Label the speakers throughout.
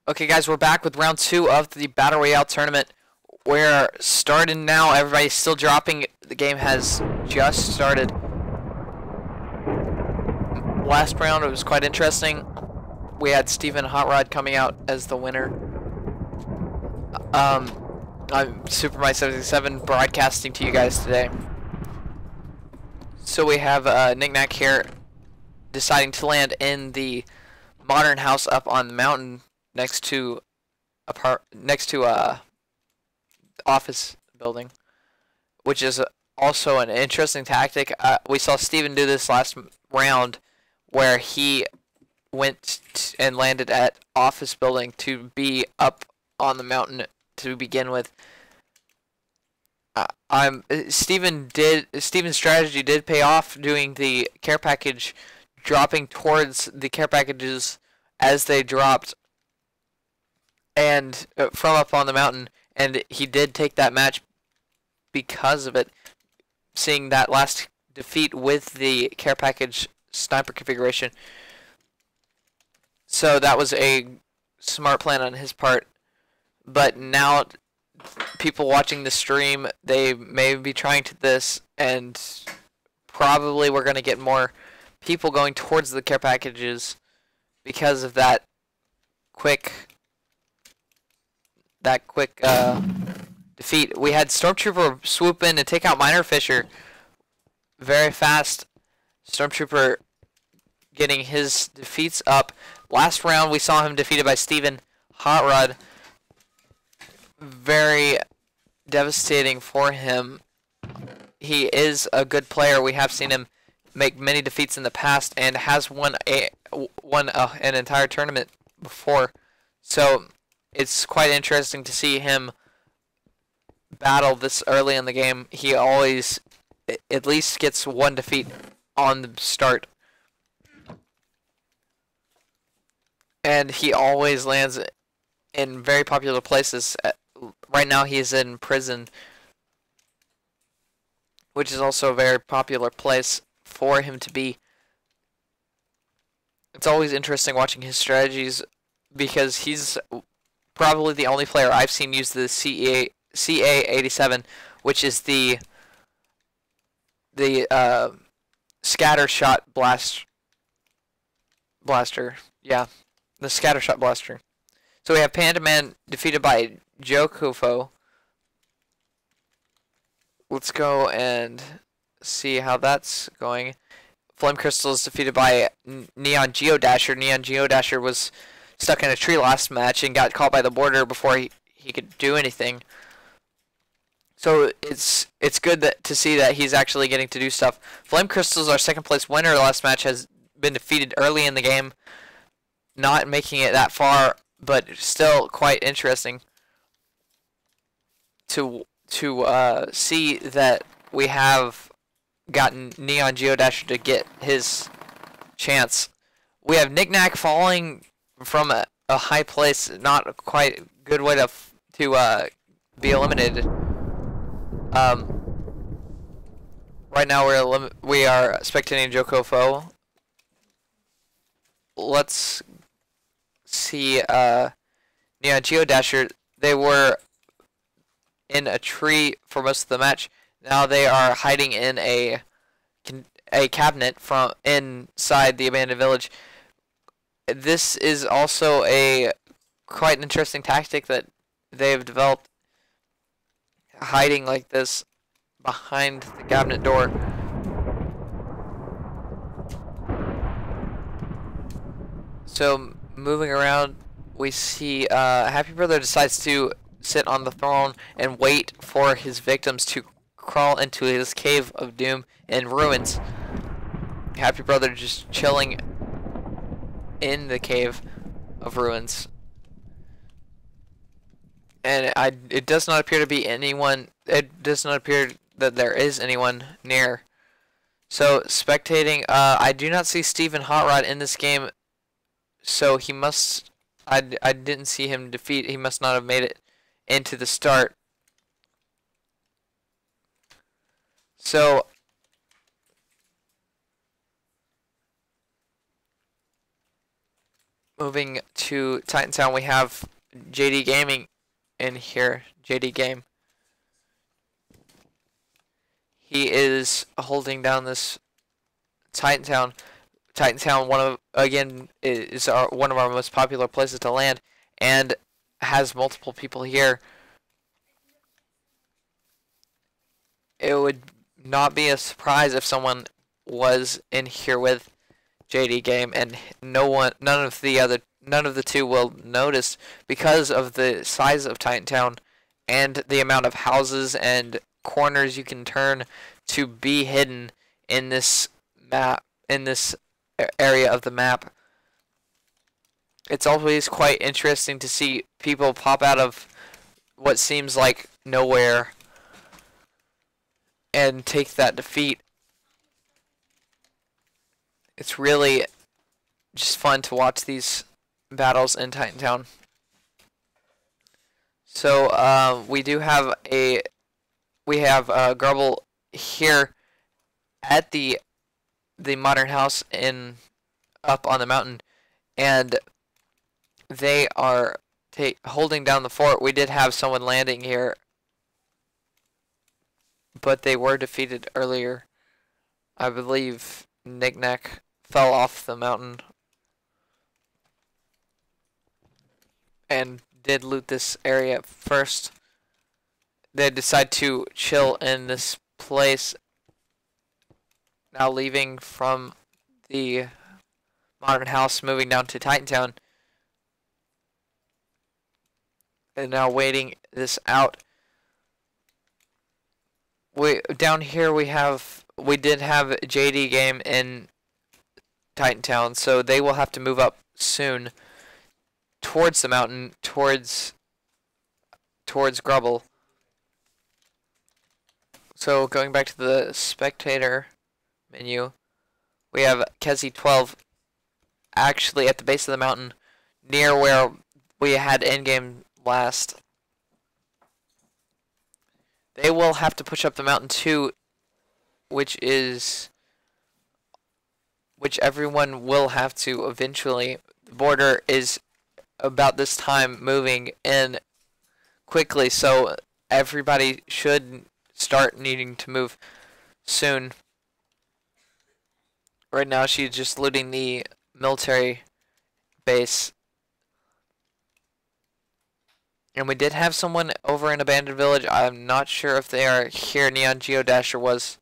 Speaker 1: Okay, guys, we're back with round 2 of the Battle Royale tournament. We're starting now. Everybody's still dropping. The game has just started. Last round, it was quite interesting. We had Steven Hot Rod coming out as the winner. I'm Super My 77 broadcasting to you guys today. So we have Knick Knack here deciding to land in the modern house up on the mountain next to office building, which is also an interesting tactic. We saw Steven do this last round, where he went and landed at office building to be up on the mountain to begin with. Steven's strategy did pay off, doing the care package, dropping towards the care packages as they dropped, and from up on the mountain, and he did take that match because of it, seeing that last defeat with the care package sniper configuration. So that was a smart plan on his part. But now people watching the stream, they may be trying to this, and probably we're going to get more people going towards the care packages because of that quick defeat. We had Stormtrooper swoop in and take out Miner Fisher very fast. Stormtrooper getting his defeats up. Last round we saw him defeated by Steven Hot Rod. Very devastating for him. He is a good player. We have seen him make many defeats in the past and has won an entire tournament before. So it's quite interesting to see him battle this early in the game. He always at least gets one defeat on the start. And he always lands in very popular places. Right now he is in prison, which is also a very popular place for him to be. It's always interesting watching his strategies, because he's probably the only player I've seen use the CA-87, which is the scatter shot blaster. Yeah, the scatter shot blaster. So we have Panda Man defeated by Joe Kufo. Let's go and see how that's going. Flame Crystal is defeated by Neon Geodasher. Neon Geodasher was stuck in a tree last match and got caught by the border before he could do anything. So it's good to see that he's actually getting to do stuff. Flame Crystal's our second place winner last match, has been defeated early in the game, not making it that far, but still quite interesting to see that we have gotten Neon Geodasher to get his chance. We have Knick Knack falling from a high place, not quite a good way to be eliminated. Right now we are spectating Joko Fo. Let's see Neon Geodasher. They were in a tree for most of the match. Now they are hiding in a cabinet from inside the abandoned village. This is also a quite an interesting tactic that they have developed, hiding like this behind the cabinet door. So moving around, we see Happy Brother decides to sit on the throne and wait for his victims to crawl into his cave of doom and ruins. Happy Brother just chilling in the cave of ruins, and it does not appear to be anyone. It does not appear that there is anyone near. So spectating, I do not see Steven Hot Rod in this game, so he must. I didn't see him defeat. He must not have made it into the start. So Moving to Titantown, we have JD Gaming in here. JD Game. He is holding down this Titantown. Titantown, is one of our most popular places to land, and has multiple people here. It would not be a surprise if someone was in here with JD Game, and none of the two will notice because of the size of Titantown and the amount of houses and corners you can turn to be hidden in this map, in this area of the map. It's always quite interesting to see people pop out of what seems like nowhere and take that defeat. It's really just fun to watch these battles in Titantown. So we have Grubble here at the modern house up on the mountain, and they are holding down the fort. We did have someone landing here, but they were defeated earlier. I believe Knick-Knack fell off the mountain and did loot this area first. They decide to chill in this place, now leaving from the modern house, moving down to Titantown, and now waiting this out. Down here we did have JD Game in Titantown, so they will have to move up soon towards the mountain, towards Grubble. So going back to the spectator menu, we have Kezi12 actually at the base of the mountain, near where we had endgame last. They will have to push up the mountain too, which everyone will have to eventually. The border is about this time moving in quickly, so everybody should start needing to move soon. Right now she's just looting the military base. And we did have someone over in Abandoned Village. I'm not sure if they are here. Neon Geodasher was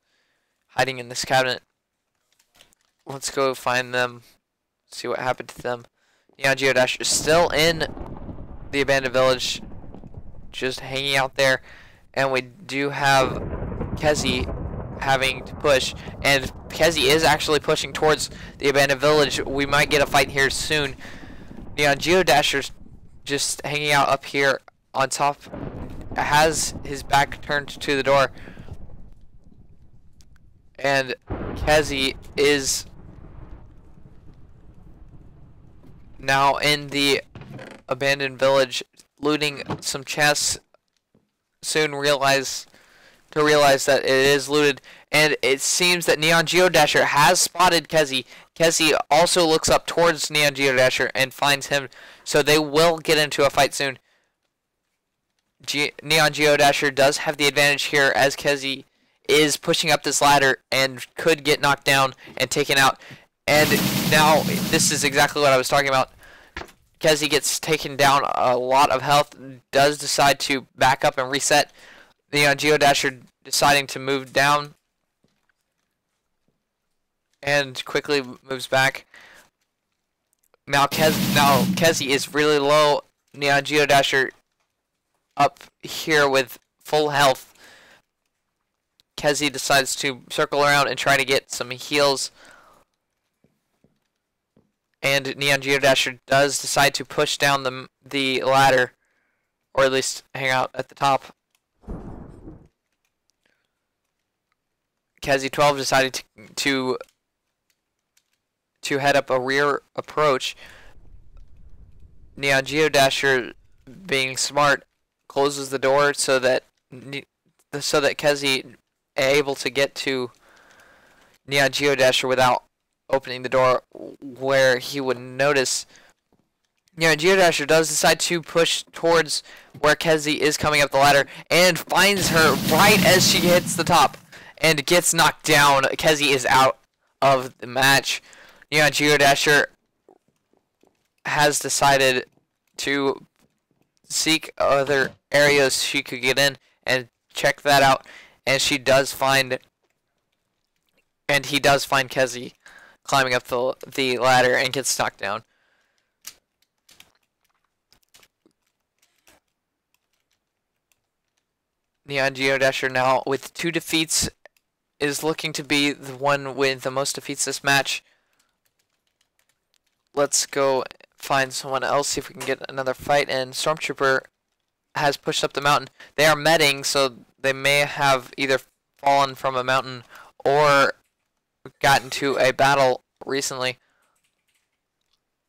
Speaker 1: hiding in this cabinet. Let's go find them, see what happened to them. Neon Geodasher is still in the Abandoned Village, just hanging out there. And we do have Kezi having to push. And Kezi is actually pushing towards the Abandoned Village. We might get a fight here soon. Neon Geodasher's just hanging out up here on top, has his back turned to the door, and Kezi is now in the Abandoned Village looting some chests. Soon realize that it is looted, and it seems that Neon Geodasher has spotted Kezi. Kezi also looks up towards Neon Geodasher and finds him, so they will get into a fight soon. Neon Geodasher does have the advantage here, as Kezi is pushing up this ladder and could get knocked down and taken out. And now, this is exactly what I was talking about. Kezi gets taken down a lot of health, does decide to back up and reset. Neon Geodasher deciding to move down and quickly moves back. Now Kezi is really low. Neon Geodasher up here with full health. Kezi decides to circle around and try to get some heals. And Neon Geodasher does decide to push down the ladder, or at least hang out at the top. Kezi12 decided to head up a rear approach. Neon Geodasher, being smart, closes the door so that Kezi able to get to Neon Geodasher without opening the door, where he would notice. Geodasher does decide to push towards where Kezi is coming up the ladder and finds her right as she hits the top and gets knocked down. Kezi is out of the match. Geodasher has decided to seek other areas she could get in and check that out, and he does find Kezi climbing up the ladder and gets knocked down. Neon Geodasher now with 2 defeats is looking to be the one with the most defeats this match. Let's go find someone else, see if we can get another fight. And Stormtrooper has pushed up the mountain. They are medding, so they may have either fallen from a mountain or gotten to a battle recently.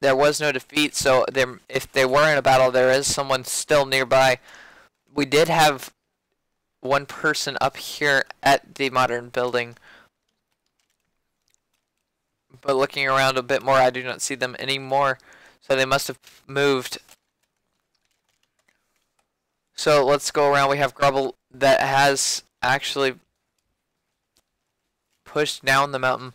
Speaker 1: There was no defeat, so if they were in a battle, there is someone still nearby. We did have one person up here at the modern building, but looking around a bit more, I do not see them anymore, so they must have moved. So let's go around. We have Grubble that has actually pushed down the mountain,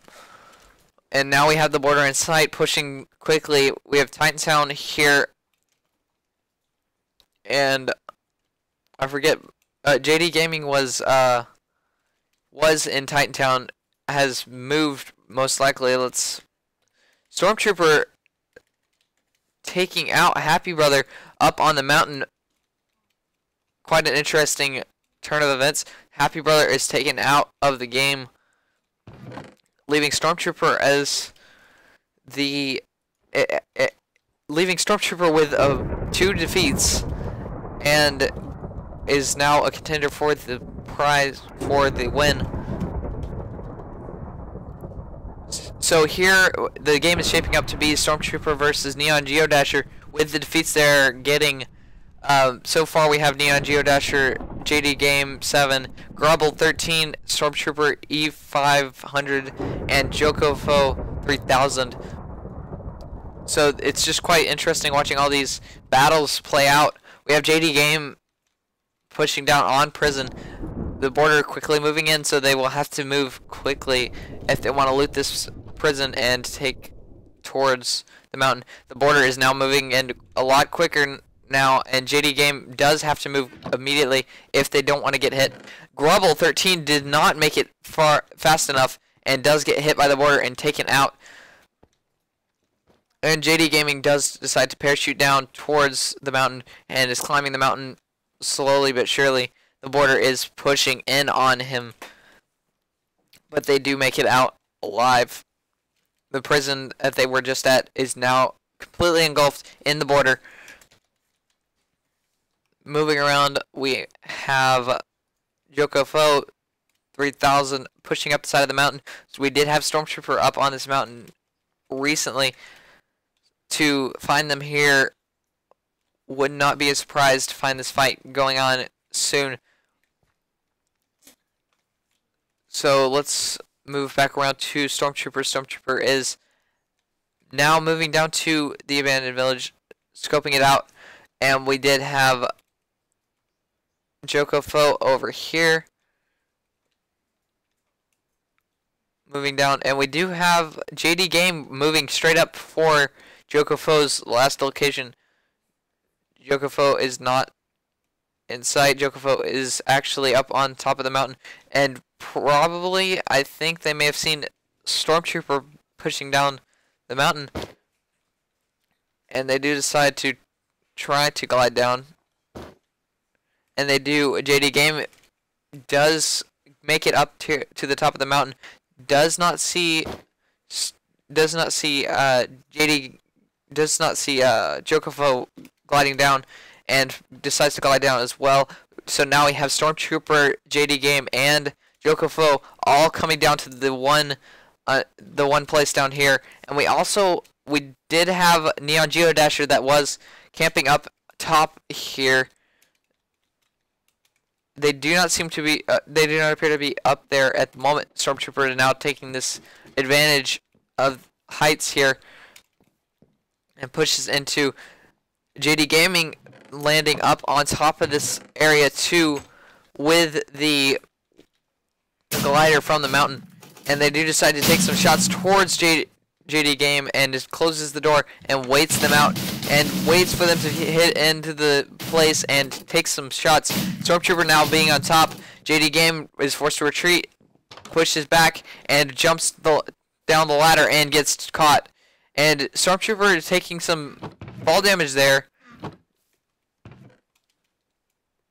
Speaker 1: and now we have the border in sight, pushing quickly. We have Titantown here, and I forget, JD Gaming was in Titantown, has moved most likely. Let's Stormtrooper taking out Happy Brother up on the mountain. Quite an interesting turn of events. Happy Brother is taken out of the game, leaving Stormtrooper as the leaving Stormtrooper with 2 defeats, and is now a contender for the prize for the win. So here the game is shaping up to be Stormtrooper versus Neon Geodasher with the defeats they're getting. So far we have Neon Geodasher, JD Game 7, Grubble 13, Stormtrooper E500, and Jokofo 3000. So it's just quite interesting watching all these battles play out. We have JD Game pushing down on Prison. The border quickly moving in, so they will have to move quickly if they want to loot this prison and take towards the mountain. The border is now moving in a lot quicker now, and JD Game does have to move immediately if they don't want to get hit. Grubble 13 did not make it fast enough and does get hit by the border and taken out. And JD Gaming does decide to parachute down towards the mountain and is climbing the mountain slowly but surely. The border is pushing in on him, but they do make it out alive. The prison that they were just at is now completely engulfed in the border. Moving around, we have Jokofo 3000 pushing up the side of the mountain. So we did have Stormtrooper up on this mountain recently. To find them here would not be a surprise to find this fight going on soon. So let's move back around to Stormtrooper. Stormtrooper is now moving down to the abandoned village, scoping it out, and we did have Jokofo over here moving down, and we do have JD Game moving straight up for Jokofo's last location. Jokofo is not in sight. Jokofo is actually up on top of the mountain, and probably, I think they may have seen Stormtrooper pushing down the mountain, and they do decide to try to glide down, and they do. JD Game does make it up to the top of the mountain. Does not see Jokofo gliding down, and decides to glide down as well. So now we have Stormtrooper, JD Game, and Jokofo all coming down to the one place down here. And we did have Neon Geodasher that was camping up top here. They do not seem to be. They do not appear to be up there at the moment. Stormtrooper is now taking this advantage of heights here and pushes into JD Gaming landing up on top of this area too with the glider from the mountain. And they do decide to take some shots towards JD Game and just closes the door and waits them out and waits for them to hit into the place and take some shots. Stormtrooper now being on top. JD Game is forced to retreat, pushes back, and jumps down the ladder and gets caught. And Stormtrooper is taking some fall damage there.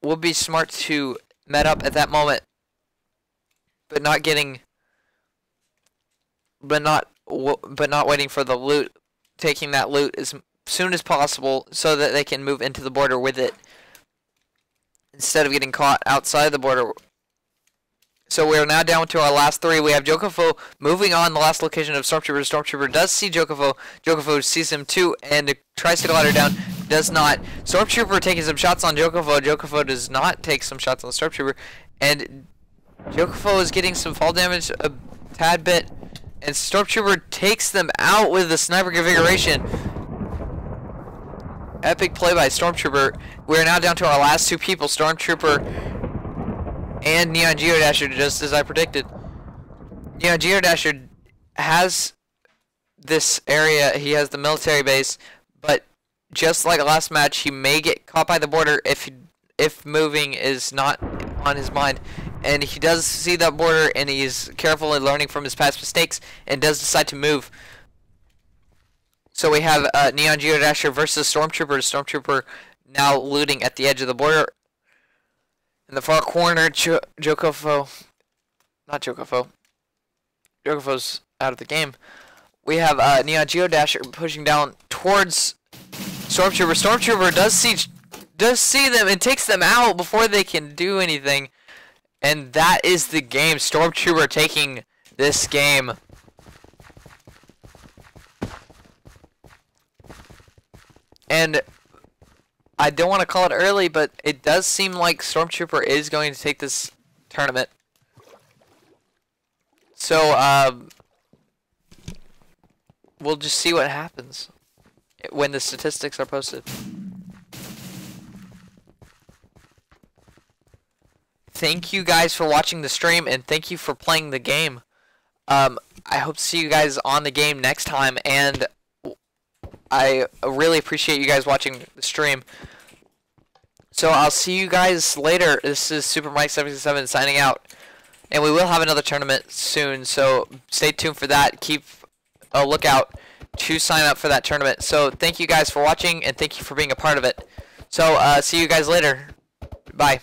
Speaker 1: Would be smart to met up at that moment, but not waiting for the loot, taking that loot as soon as possible so that they can move into the border with it instead of getting caught outside the border. So we are now down to our last three. We have Jokofo moving on the last location of Stormtrooper. Stormtrooper does see Jokofo. Jokofo sees him too and tries to glider down. Does not. Stormtrooper taking some shots on Jokofo. Jokofo does not take some shots on Stormtrooper. And Jokofo is getting some fall damage a tad bit. And Stormtrooper takes them out with the sniper configuration. Epic play by Stormtrooper. We are now down to our last two people. Stormtrooper and Neon Geodasher, just as I predicted. Neon Geodasher has this area. He has the military base, but just like last match, he may get caught by the border if moving is not on his mind. And he does see that border, and he's carefully learning from his past mistakes, and does decide to move. So we have Neon Geodasher versus Stormtrooper. Stormtrooper now looting at the edge of the border. In the far corner, Jokofo's out of the game. We have Neon Geodasher pushing down towards Stormtrooper. Stormtrooper does see them and takes them out before they can do anything. And that is the game. Stormtrooper taking this game. And I don't want to call it early, but it does seem like Stormtrooper is going to take this tournament. So, we'll just see what happens when the statistics are posted. Thank you guys for watching the stream, and thank you for playing the game. I hope to see you guys on the game next time, and I really appreciate you guys watching the stream. So I'll see you guys later. This is Super Mike 77 signing out, and we will have another tournament soon, so stay tuned for that. Keep a lookout to sign up for that tournament. So thank you guys for watching, and thank you for being a part of it. So see you guys later. Bye.